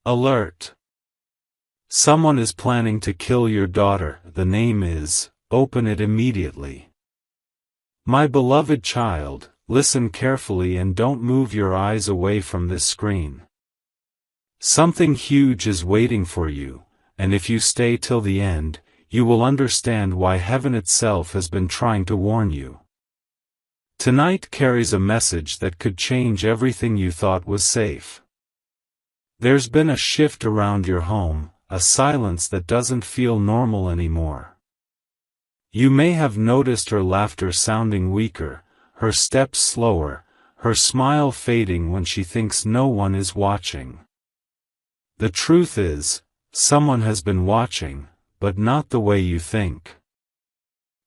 Alert! Someone is planning to kill your daughter. The name is, open it immediately. My beloved child, listen carefully and don't move your eyes away from this screen. Something huge is waiting for you, and if you stay till the end, you will understand why heaven itself has been trying to warn you. Tonight carries a message that could change everything you thought was safe. There's been a shift around your home, a silence that doesn't feel normal anymore. You may have noticed her laughter sounding weaker, her steps slower, her smile fading when she thinks no one is watching. The truth is, someone has been watching, but not the way you think.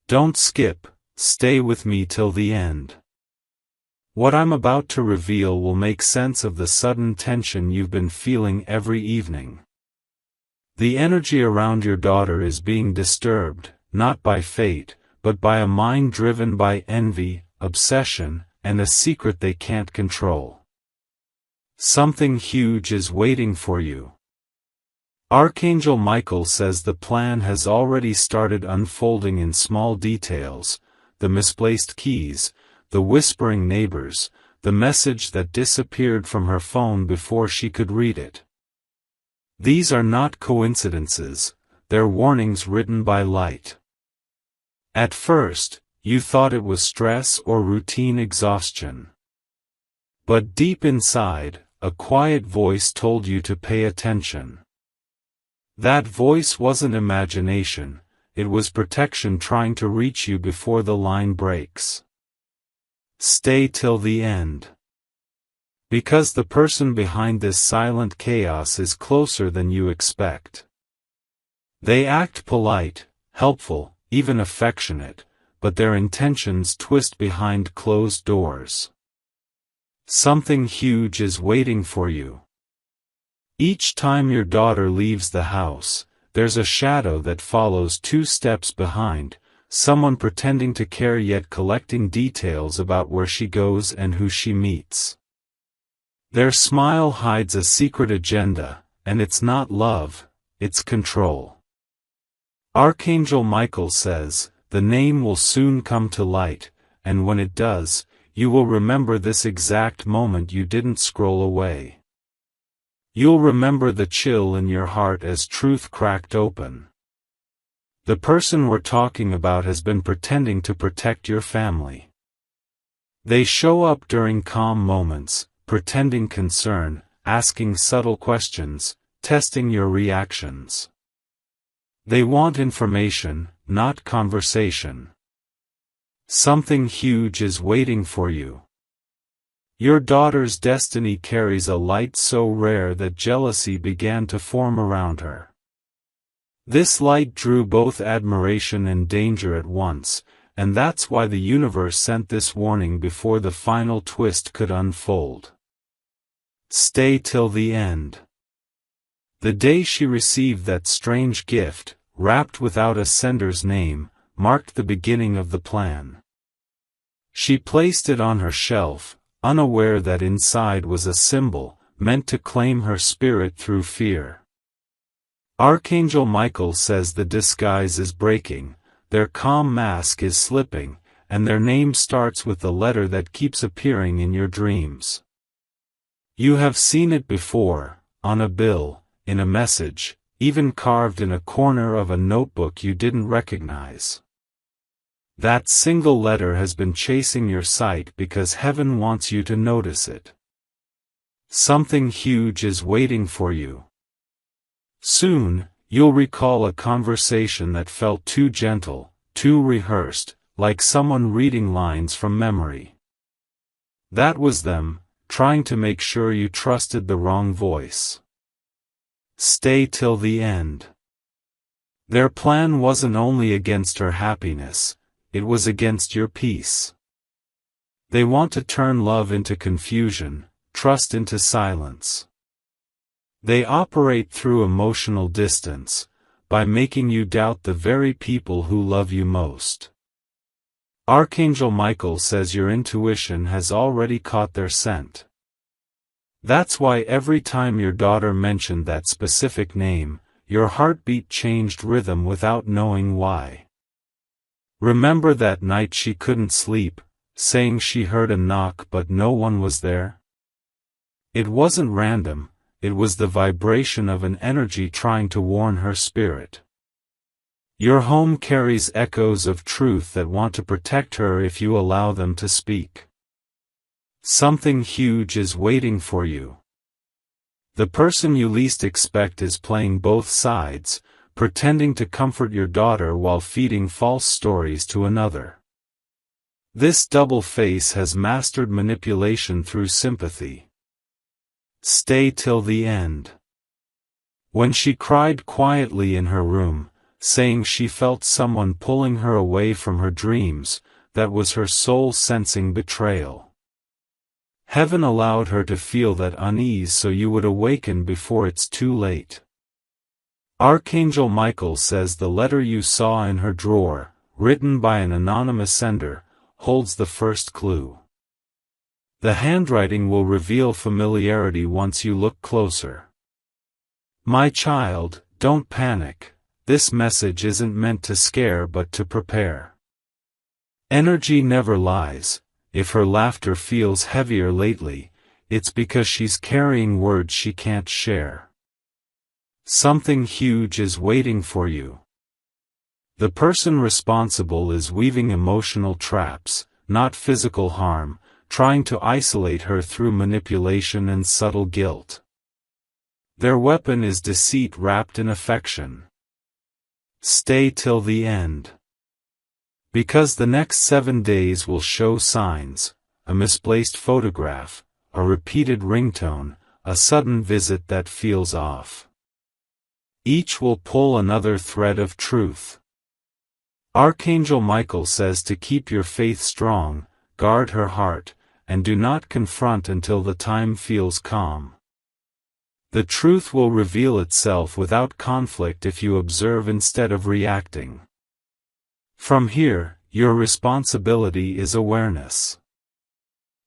Don't skip, stay with me till the end. What I'm about to reveal will make sense of the sudden tension you've been feeling every evening. The energy around your daughter is being disturbed, not by fate, but by a mind driven by envy, obsession, and a secret they can't control. Something huge is waiting for you. Archangel Michael says the plan has already started unfolding in small details: the misplaced keys, the whispering neighbors, the message that disappeared from her phone before she could read it. These are not coincidences, they're warnings written by light. At first, you thought it was stress or routine exhaustion. But deep inside, a quiet voice told you to pay attention. That voice wasn't imagination, it was protection trying to reach you before the line breaks. Stay till the end. Because the person behind this silent chaos is closer than you expect. They act polite, helpful, even affectionate, but their intentions twist behind closed doors. Something huge is waiting for you. Each time your daughter leaves the house, there's a shadow that follows 2 steps behind, someone pretending to care yet collecting details about where she goes and who she meets. Their smile hides a secret agenda, and it's not love, it's control. Archangel Michael says, the name will soon come to light, and when it does, you will remember this exact moment you didn't scroll away. You'll remember the chill in your heart as truth cracked open. The person we're talking about has been pretending to protect your family. They show up during calm moments, pretending concern, asking subtle questions, testing your reactions. They want information, not conversation. Something huge is waiting for you. Your daughter's destiny carries a light so rare that jealousy began to form around her. This light drew both admiration and danger at once, and that's why the universe sent this warning before the final twist could unfold. Stay till the end. The day she received that strange gift, wrapped without a sender's name, marked the beginning of the plan. She placed it on her shelf, unaware that inside was a symbol, meant to claim her spirit through fear. Archangel Michael says the disguise is breaking, their calm mask is slipping, and their name starts with the letter that keeps appearing in your dreams. You have seen it before, on a bill, in a message, even carved in a corner of a notebook you didn't recognize. That single letter has been chasing your sight because heaven wants you to notice it. Something huge is waiting for you. Soon, you'll recall a conversation that felt too gentle, too rehearsed, like someone reading lines from memory. That was them, trying to make sure you trusted the wrong voice. Stay till the end. Their plan wasn't only against her happiness, it was against your peace. They want to turn love into confusion, trust into silence. They operate through emotional distance, by making you doubt the very people who love you most. Archangel Michael says your intuition has already caught their scent. That's why every time your daughter mentioned that specific name, your heartbeat changed rhythm without knowing why. Remember that night she couldn't sleep, saying she heard a knock but no one was there? It wasn't random, it was the vibration of an energy trying to warn her spirit. Your home carries echoes of truth that want to protect her if you allow them to speak. Something huge is waiting for you. The person you least expect is playing both sides, pretending to comfort your daughter while feeding false stories to another. This double face has mastered manipulation through sympathy. Stay till the end. When she cried quietly in her room, saying she felt someone pulling her away from her dreams, that was her soul sensing betrayal. Heaven allowed her to feel that unease so you would awaken before it's too late. Archangel Michael says the letter you saw in her drawer, written by an anonymous sender, holds the first clue. The handwriting will reveal familiarity once you look closer. My child, don't panic. This message isn't meant to scare but to prepare. Energy never lies. If her laughter feels heavier lately, it's because she's carrying words she can't share. Something huge is waiting for you. The person responsible is weaving emotional traps, not physical harm, trying to isolate her through manipulation and subtle guilt. Their weapon is deceit wrapped in affection. Stay till the end. Because the next 7 days will show signs, a misplaced photograph, a repeated ringtone, a sudden visit that feels off. Each will pull another thread of truth. Archangel Michael says to keep your faith strong, guard her heart, and do not confront until the time feels calm. The truth will reveal itself without conflict if you observe instead of reacting. From here, your responsibility is awareness.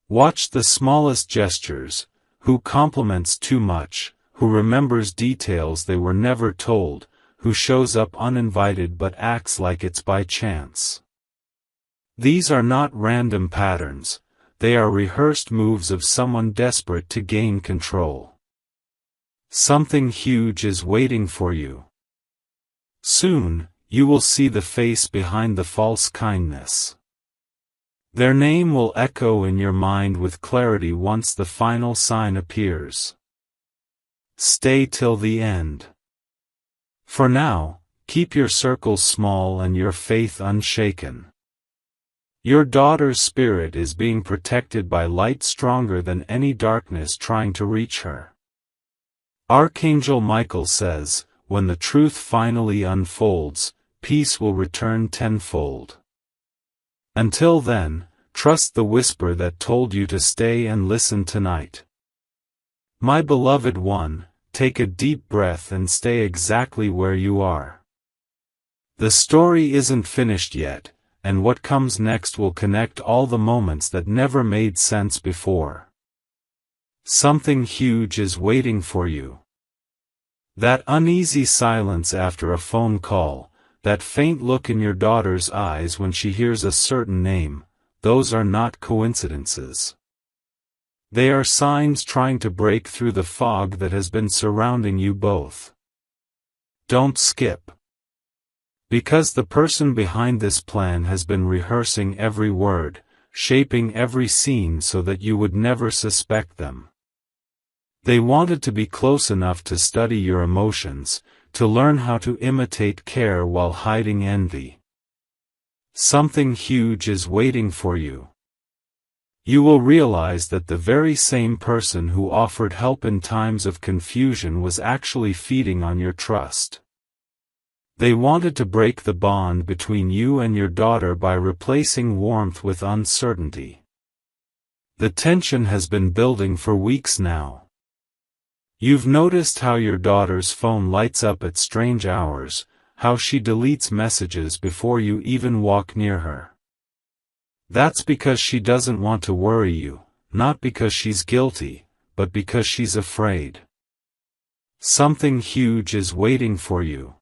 Watch the smallest gestures, who compliments too much, who remembers details they were never told, who shows up uninvited but acts like it's by chance. These are not random patterns, they are rehearsed moves of someone desperate to gain control. Something huge is waiting for you. Soon, you will see the face behind the false kindness. Their name will echo in your mind with clarity once the final sign appears. Stay till the end. For now, keep your circles small and your faith unshaken. Your daughter's spirit is being protected by light stronger than any darkness trying to reach her. Archangel Michael says, when the truth finally unfolds, peace will return tenfold. Until then, trust the whisper that told you to stay and listen tonight. My beloved one, take a deep breath and stay exactly where you are. The story isn't finished yet, and what comes next will connect all the moments that never made sense before. Something huge is waiting for you. That uneasy silence after a phone call, that faint look in your daughter's eyes when she hears a certain name, those are not coincidences. They are signs trying to break through the fog that has been surrounding you both. Don't skip. Because the person behind this plan has been rehearsing every word, shaping every scene so that you would never suspect them. They wanted to be close enough to study your emotions, to learn how to imitate care while hiding envy. Something huge is waiting for you. You will realize that the very same person who offered help in times of confusion was actually feeding on your trust. They wanted to break the bond between you and your daughter by replacing warmth with uncertainty. The tension has been building for weeks now. You've noticed how your daughter's phone lights up at strange hours, how she deletes messages before you even walk near her. That's because she doesn't want to worry you, not because she's guilty, but because she's afraid. Something huge is waiting for you.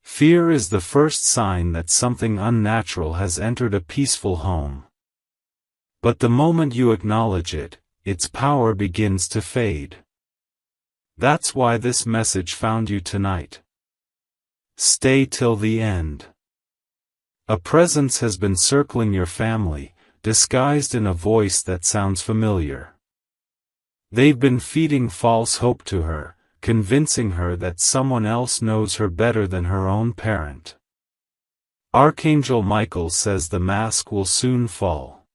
Fear is the first sign that something unnatural has entered a peaceful home. But the moment you acknowledge it, its power begins to fade. That's why this message found you tonight. Stay till the end. A presence has been circling your family, disguised in a voice that sounds familiar. They've been feeding false hope to her, convincing her that someone else knows her better than her own parent. Archangel Michael says the mask will soon fall.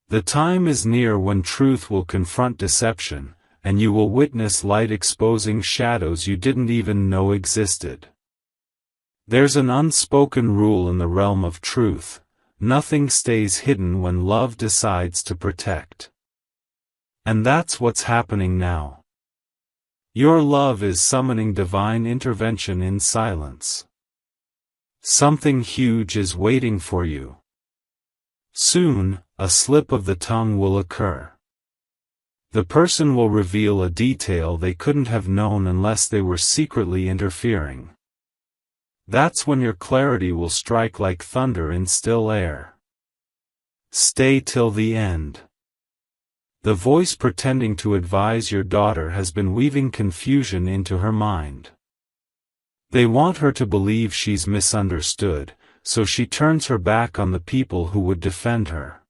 The time is near when truth will confront deception, and you will witness light exposing shadows you didn't even know existed. There's an unspoken rule in the realm of truth: nothing stays hidden when love decides to protect. And that's what's happening now. Your love is summoning divine intervention in silence. Something huge is waiting for you. Soon, a slip of the tongue will occur. The person will reveal a detail they couldn't have known unless they were secretly interfering. That's when your clarity will strike like thunder in still air. Stay till the end. The voice pretending to advise your daughter has been weaving confusion into her mind. They want her to believe she's misunderstood, so she turns her back on the people who would defend her.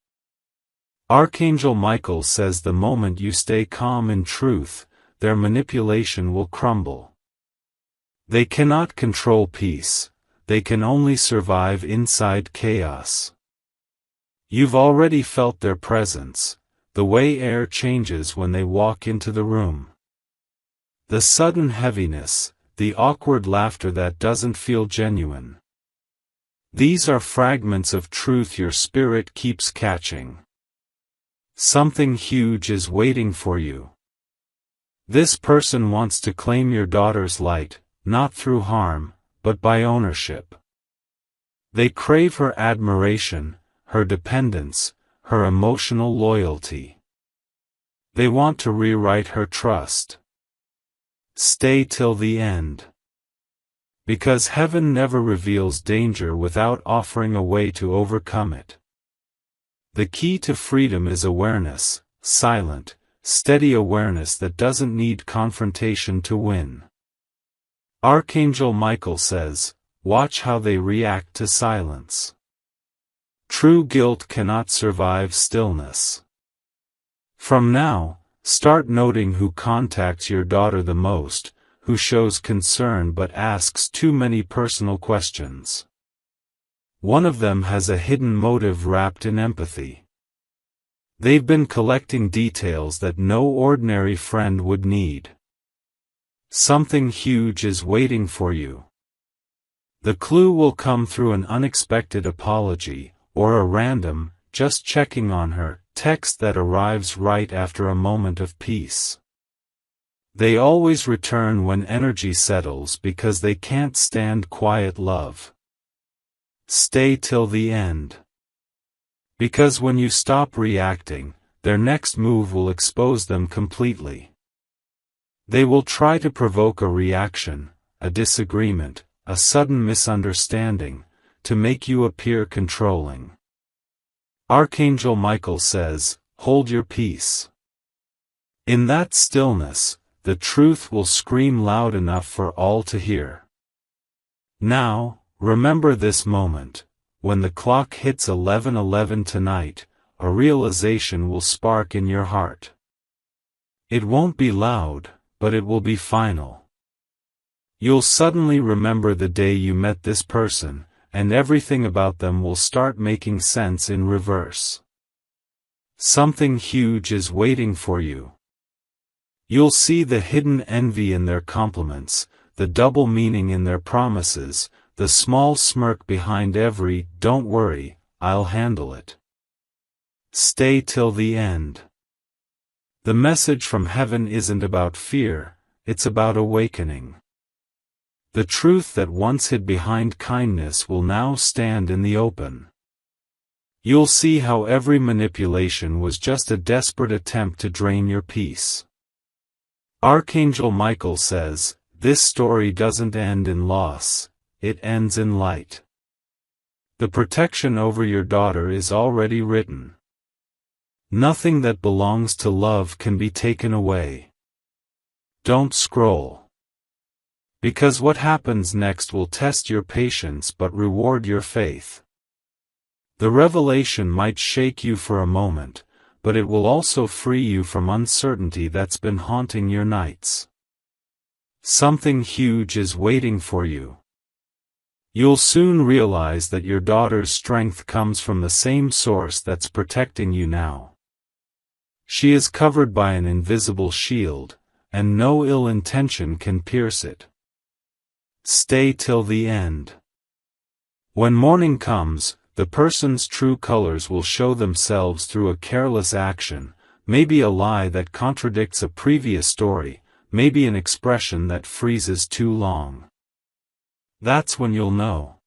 Archangel Michael says the moment you stay calm in truth, their manipulation will crumble. They cannot control peace, they can only survive inside chaos. You've already felt their presence, the way air changes when they walk into the room. The sudden heaviness, the awkward laughter that doesn't feel genuine. These are fragments of truth your spirit keeps catching. Something huge is waiting for you. This person wants to claim your daughter's light, not through harm, but by ownership. They crave her admiration, her dependence, her emotional loyalty. They want to rewrite her trust. Stay till the end. Because heaven never reveals danger without offering a way to overcome it. The key to freedom is awareness, silent, steady awareness that doesn't need confrontation to win. Archangel Michael says, watch how they react to silence. True guilt cannot survive stillness. From now, start noting who contacts your daughter the most, who shows concern but asks too many personal questions. One of them has a hidden motive wrapped in empathy. They've been collecting details that no ordinary friend would need. Something huge is waiting for you. The clue will come through an unexpected apology, or a random, just checking on her, text that arrives right after a moment of peace. They always return when energy settles because they can't stand quiet love. Stay till the end. Because when you stop reacting, their next move will expose them completely. They will try to provoke a reaction, a disagreement, a sudden misunderstanding, to make you appear controlling. Archangel Michael says, hold your peace. In that stillness, the truth will scream loud enough for all to hear. Now, remember this moment: when the clock hits 11:11 tonight, a realization will spark in your heart. It won't be loud, but it will be final. You'll suddenly remember the day you met this person, and everything about them will start making sense in reverse. Something huge is waiting for you. You'll see the hidden envy in their compliments, the double meaning in their promises, the small smirk behind every "don't worry, I'll handle it." Stay till the end. The message from heaven isn't about fear, it's about awakening. The truth that once hid behind kindness will now stand in the open. You'll see how every manipulation was just a desperate attempt to drain your peace. Archangel Michael says, this story doesn't end in loss, it ends in light. The protection over your daughter is already written. Nothing that belongs to love can be taken away. Don't scroll. Because what happens next will test your patience but reward your faith. The revelation might shake you for a moment, but it will also free you from uncertainty that's been haunting your nights. Something huge is waiting for you. You'll soon realize that your daughter's strength comes from the same source that's protecting you now. She is covered by an invisible shield, and no ill intention can pierce it. Stay till the end. When morning comes, the person's true colors will show themselves through a careless action, maybe a lie that contradicts a previous story, maybe an expression that freezes too long. That's when you'll know.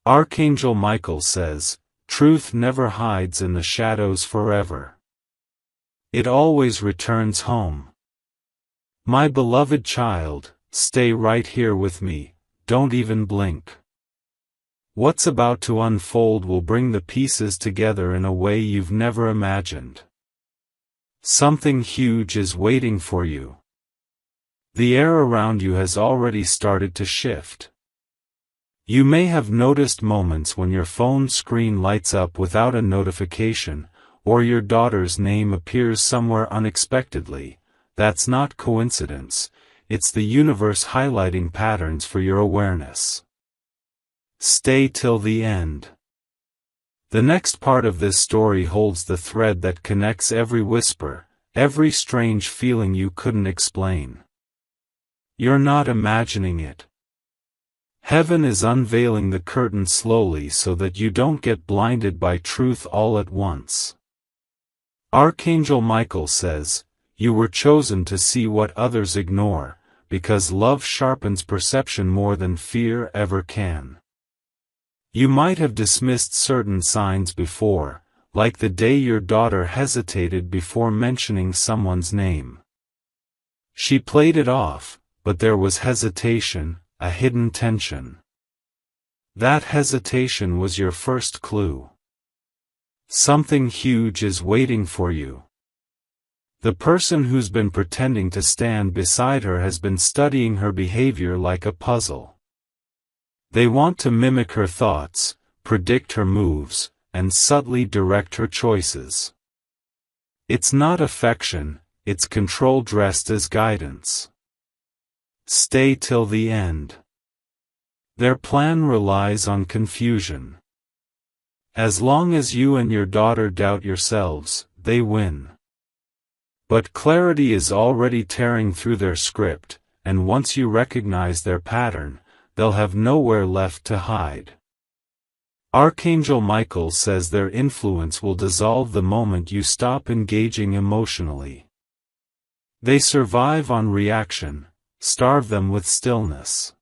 Archangel Michael says, truth never hides in the shadows forever. It always returns home. My beloved child, stay right here with me, don't even blink. What's about to unfold will bring the pieces together in a way you've never imagined. Something huge is waiting for you. The air around you has already started to shift. You may have noticed moments when your phone screen lights up without a notification, or your daughter's name appears somewhere unexpectedly. That's not coincidence, it's the universe highlighting patterns for your awareness. Stay till the end. The next part of this story holds the thread that connects every whisper, every strange feeling you couldn't explain. You're not imagining it. Heaven is unveiling the curtain slowly so that you don't get blinded by truth all at once. Archangel Michael says, you were chosen to see what others ignore, because love sharpens perception more than fear ever can. You might have dismissed certain signs before, like the day your daughter hesitated before mentioning someone's name. She played it off, but there was hesitation, a hidden tension. That hesitation was your first clue. Something huge is waiting for you. The person who's been pretending to stand beside her has been studying her behavior like a puzzle. They want to mimic her thoughts, predict her moves, and subtly direct her choices. It's not affection, it's control dressed as guidance. Stay till the end. Their plan relies on confusion. As long as you and your daughter doubt yourselves, they win. But clarity is already tearing through their script, and once you recognize their pattern, they'll have nowhere left to hide. Archangel Michael says their influence will dissolve the moment you stop engaging emotionally. They survive on reaction, starve them with stillness.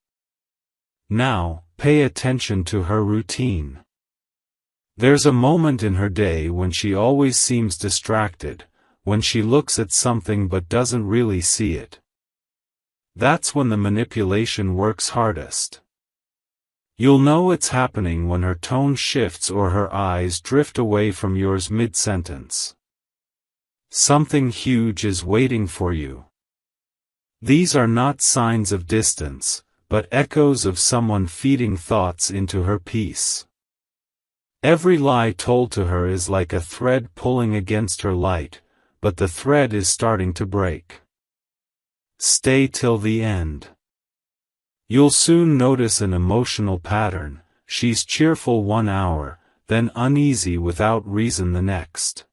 Now, pay attention to her routine. There's a moment in her day when she always seems distracted, when she looks at something but doesn't really see it. That's when the manipulation works hardest. You'll know it's happening when her tone shifts or her eyes drift away from yours mid-sentence. Something huge is waiting for you. These are not signs of distance, but echoes of someone feeding thoughts into her peace. Every lie told to her is like a thread pulling against her light, but the thread is starting to break. Stay till the end. You'll soon notice an emotional pattern. She's cheerful 1 hour, then uneasy without reason the next.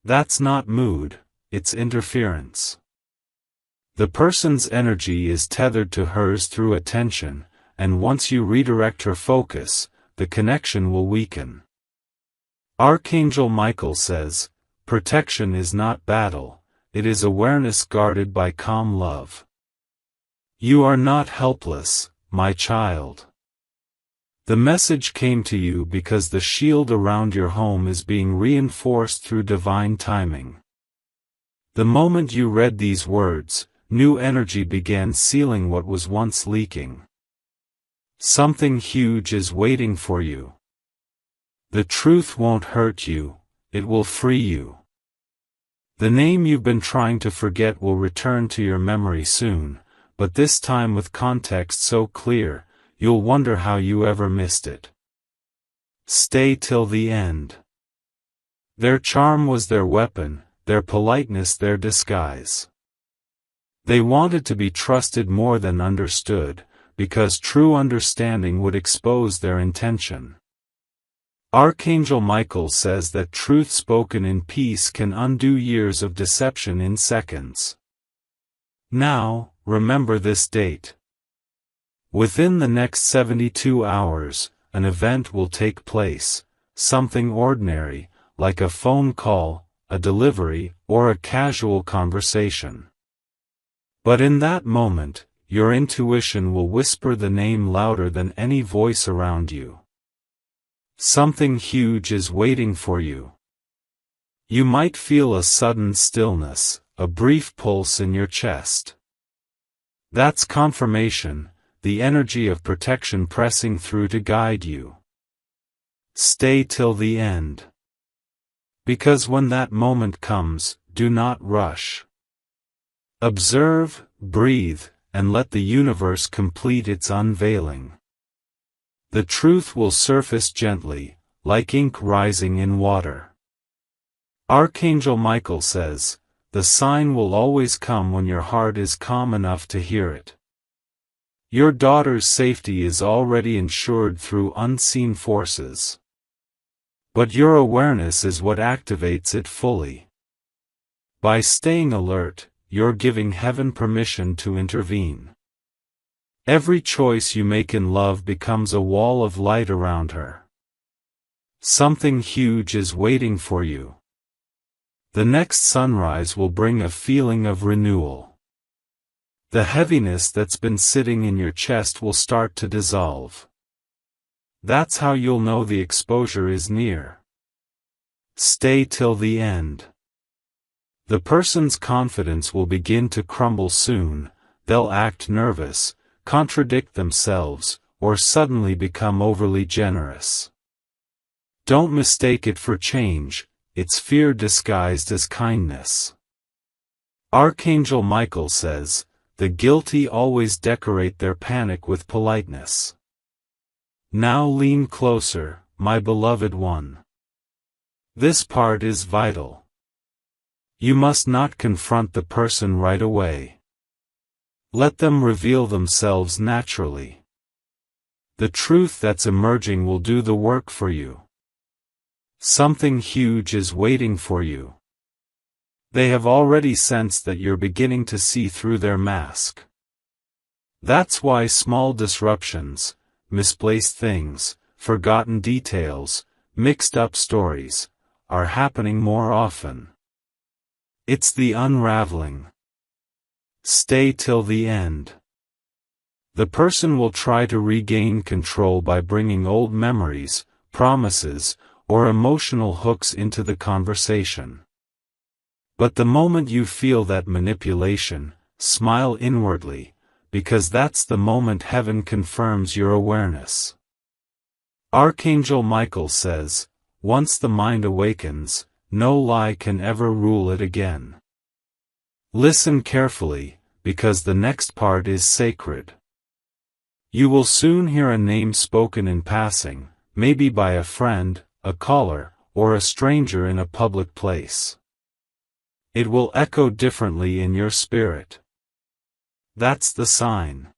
That's not mood, it's interference. The person's energy is tethered to hers through attention, and once you redirect her focus, the connection will weaken. Archangel Michael says, protection is not battle. It is awareness guarded by calm love. You are not helpless, my child. The message came to you because the shield around your home is being reinforced through divine timing. The moment you read these words, new energy began sealing what was once leaking. Something huge is waiting for you. The truth won't hurt you, it will free you. The name you've been trying to forget will return to your memory soon, but this time with context so clear, you'll wonder how you ever missed it. Stay till the end. Their charm was their weapon, their politeness their disguise. They wanted to be trusted more than understood, because true understanding would expose their intention. Archangel Michael says that truth spoken in peace can undo years of deception in seconds. Now, remember this date. Within the next 72 hours, an event will take place, something ordinary, like a phone call, a delivery, or a casual conversation. But in that moment, your intuition will whisper the name louder than any voice around you. Something huge is waiting for you. You might feel a sudden stillness, a brief pulse in your chest. That's confirmation, the energy of protection pressing through to guide you. Stay till the end. Because when that moment comes, do not rush. Observe, breathe, and let the universe complete its unveiling. The truth will surface gently, like ink rising in water. Archangel Michael says, the sign will always come when your heart is calm enough to hear it. Your daughter's safety is already ensured through unseen forces. But your awareness is what activates it fully. By staying alert, you're giving heaven permission to intervene. Every choice you make in love becomes a wall of light around her. Something huge is waiting for you. The next sunrise will bring a feeling of renewal. The heaviness that's been sitting in your chest will start to dissolve. That's how you'll know the exposure is near. Stay till the end. The person's confidence will begin to crumble soon, they'll act nervous, contradict themselves, or suddenly become overly generous. Don't mistake it for change, it's fear disguised as kindness. Archangel Michael says, the guilty always decorate their panic with politeness. Now lean closer, my beloved one. This part is vital. You must not confront the person right away. Let them reveal themselves naturally. The truth that's emerging will do the work for you. Something huge is waiting for you. They have already sensed that you're beginning to see through their mask. That's why small disruptions, misplaced things, forgotten details, mixed up stories, are happening more often. It's the unraveling. Stay till the end. The person will try to regain control by bringing old memories, promises, or emotional hooks into the conversation. But the moment you feel that manipulation, smile inwardly, because that's the moment heaven confirms your awareness. Archangel Michael says, once the mind awakens, no lie can ever rule it again. Listen carefully, because the next part is sacred. You will soon hear a name spoken in passing, maybe by a friend, a caller, or a stranger in a public place. It will echo differently in your spirit. That's the sign.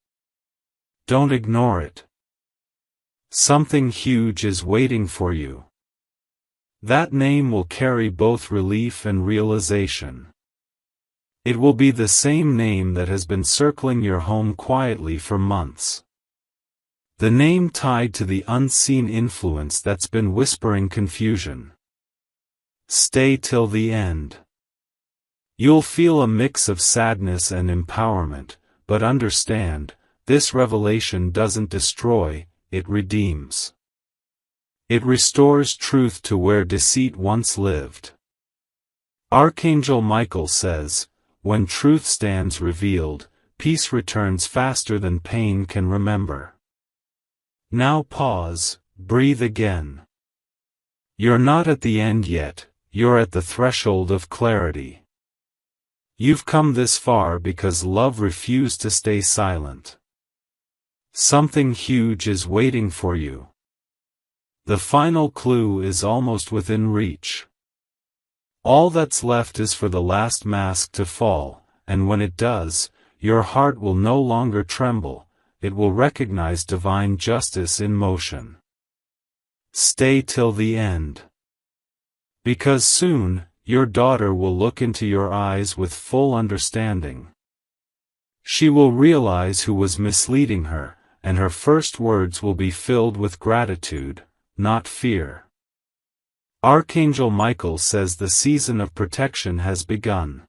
Don't ignore it. Something huge is waiting for you. That name will carry both relief and realization. It will be the same name that has been circling your home quietly for months. The name tied to the unseen influence that's been whispering confusion. Stay till the end. You'll feel a mix of sadness and empowerment, but understand, this revelation doesn't destroy, it redeems. It restores truth to where deceit once lived. Archangel Michael says, when truth stands revealed, peace returns faster than pain can remember. Now pause, breathe again. You're not at the end yet, you're at the threshold of clarity. You've come this far because love refused to stay silent. Something huge is waiting for you. The final clue is almost within reach. All that's left is for the last mask to fall, and when it does, your heart will no longer tremble, it will recognize divine justice in motion. Stay till the end. Because soon, your daughter will look into your eyes with full understanding. She will realize who was misleading her, and her first words will be filled with gratitude, not fear. Archangel Michael says the season of protection has begun.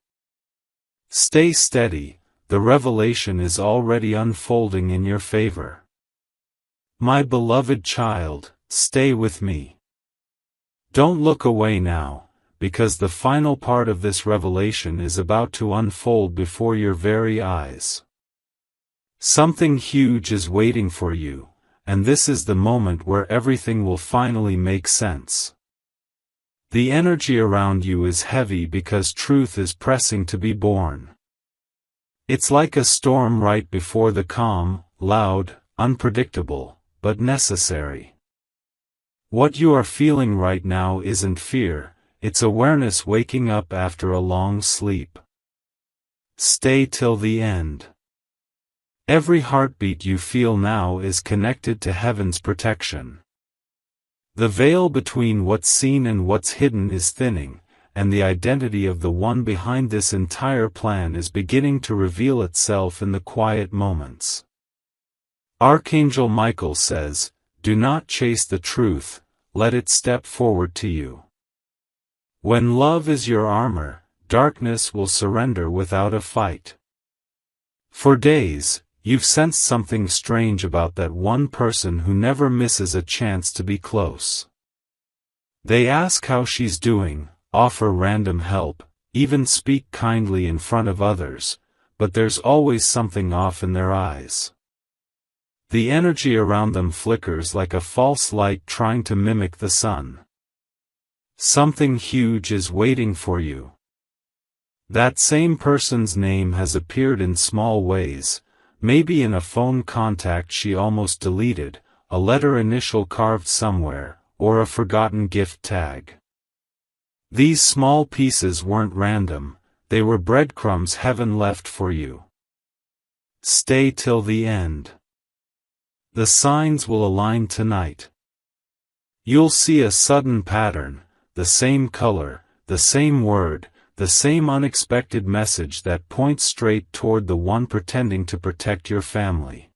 Stay steady, the revelation is already unfolding in your favor. My beloved child, stay with me. Don't look away now, because the final part of this revelation is about to unfold before your very eyes. Something huge is waiting for you, and this is the moment where everything will finally make sense. The energy around you is heavy because truth is pressing to be born. It's like a storm right before the calm, loud, unpredictable, but necessary. What you are feeling right now isn't fear, it's awareness waking up after a long sleep. Stay till the end. Every heartbeat you feel now is connected to heaven's protection. The veil between what's seen and what's hidden is thinning, and the identity of the one behind this entire plan is beginning to reveal itself in the quiet moments. Archangel Michael says, do not chase the truth, let it step forward to you. When love is your armor, darkness will surrender without a fight. For days, you've sensed something strange about that one person who never misses a chance to be close. They ask how she's doing, offer random help, even speak kindly in front of others, but there's always something off in their eyes. The energy around them flickers like a false light trying to mimic the sun. Something huge is waiting for you. That same person's name has appeared in small ways, maybe in a phone contact she almost deleted, a letter initial carved somewhere, or a forgotten gift tag. These small pieces weren't random, they were breadcrumbs heaven left for you. Stay till the end. The signs will align tonight. You'll see a sudden pattern, the same color, the same word, the same unexpected message that points straight toward the one pretending to protect your family.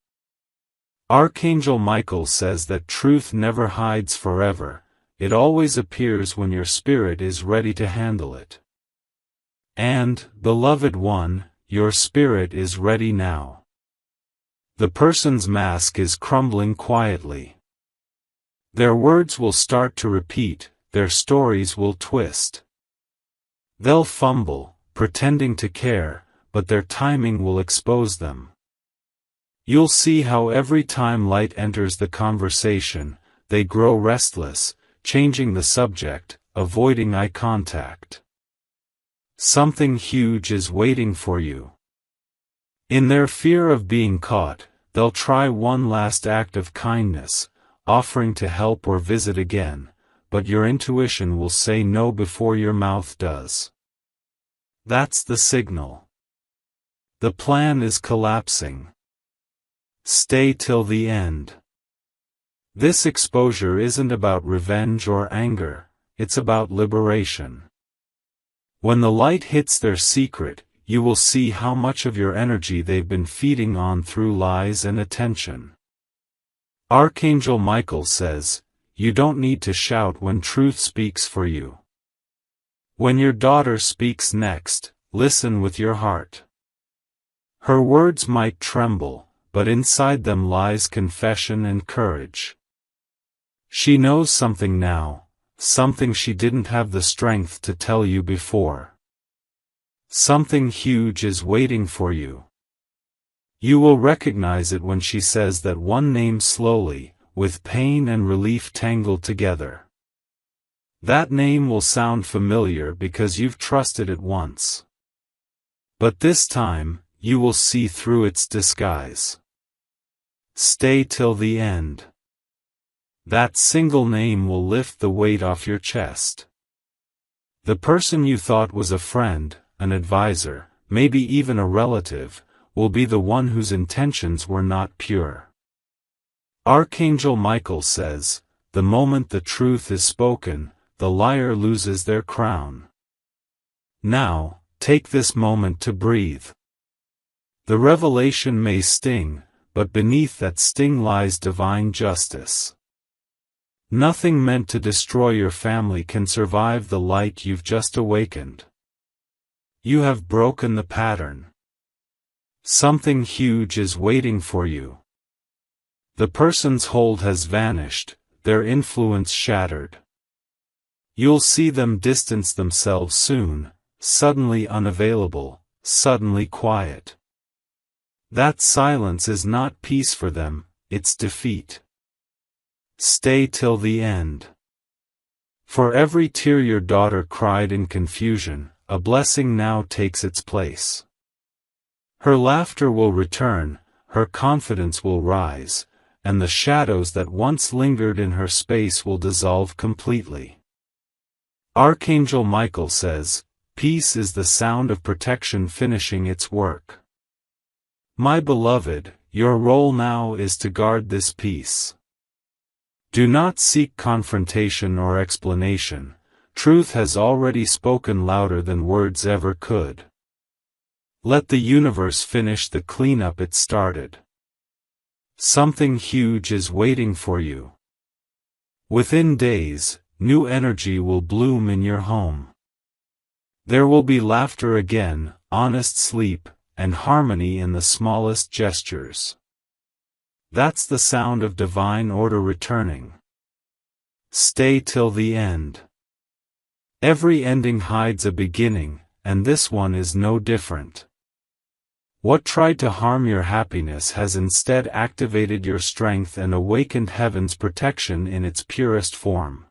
Archangel Michael says that truth never hides forever, it always appears when your spirit is ready to handle it. And, beloved one, your spirit is ready now. The person's mask is crumbling quietly. Their words will start to repeat, their stories will twist. They'll fumble, pretending to care, but their timing will expose them. You'll see how every time light enters the conversation, they grow restless, changing the subject, avoiding eye contact. Something huge is waiting for you. In their fear of being caught, they'll try one last act of kindness, offering to help or visit again, but your intuition will say no before your mouth does. That's the signal. The plan is collapsing. Stay till the end. This exposure isn't about revenge or anger, it's about liberation. When the light hits their secret, you will see how much of your energy they've been feeding on through lies and attention. Archangel Michael says, you don't need to shout when truth speaks for you. When your daughter speaks next, listen with your heart. Her words might tremble, but inside them lies confession and courage. She knows something now, something she didn't have the strength to tell you before. Something huge is waiting for you. You will recognize it when she says that one name slowly, with pain and relief tangled together. That name will sound familiar because you've trusted it once. But this time, you will see through its disguise. Stay till the end. That single name will lift the weight off your chest. The person you thought was a friend, an advisor, maybe even a relative, will be the one whose intentions were not pure. Archangel Michael says, the moment the truth is spoken, the liar loses their crown. Now, take this moment to breathe. The revelation may sting, but beneath that sting lies divine justice. Nothing meant to destroy your family can survive the light you've just awakened. You have broken the pattern. Something huge is waiting for you. The person's hold has vanished, their influence shattered. You'll see them distance themselves soon, suddenly unavailable, suddenly quiet. That silence is not peace for them, it's defeat. Stay till the end. For every tear your daughter cried in confusion, a blessing now takes its place. Her laughter will return, her confidence will rise, and the shadows that once lingered in her space will dissolve completely. Archangel Michael says, peace is the sound of protection finishing its work. My beloved, your role now is to guard this peace. Do not seek confrontation or explanation, truth has already spoken louder than words ever could. Let the universe finish the cleanup it started. Something huge is waiting for you. Within days, new energy will bloom in your home. There will be laughter again, honest sleep, and harmony in the smallest gestures. That's the sound of divine order returning. Stay till the end. Every ending hides a beginning, and this one is no different. What tried to harm your happiness has instead activated your strength and awakened heaven's protection in its purest form.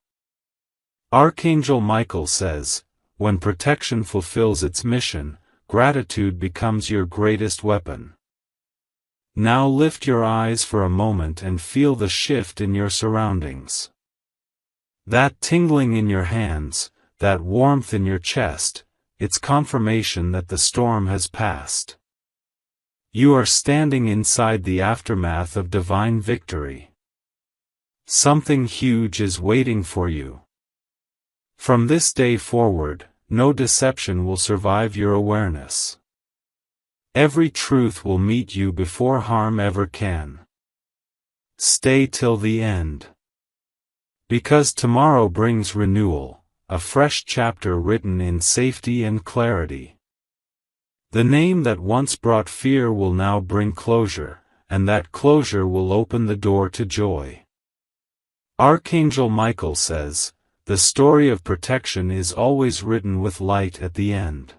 Archangel Michael says, when protection fulfills its mission, gratitude becomes your greatest weapon. Now lift your eyes for a moment and feel the shift in your surroundings. That tingling in your hands, that warmth in your chest, it's confirmation that the storm has passed. You are standing inside the aftermath of divine victory. Something huge is waiting for you. From this day forward, no deception will survive your awareness. Every truth will meet you before harm ever can. Stay till the end. Because tomorrow brings renewal, a fresh chapter written in safety and clarity. The name that once brought fear will now bring closure, and that closure will open the door to joy. Archangel Michael says, the story of protection is always written with light at the end.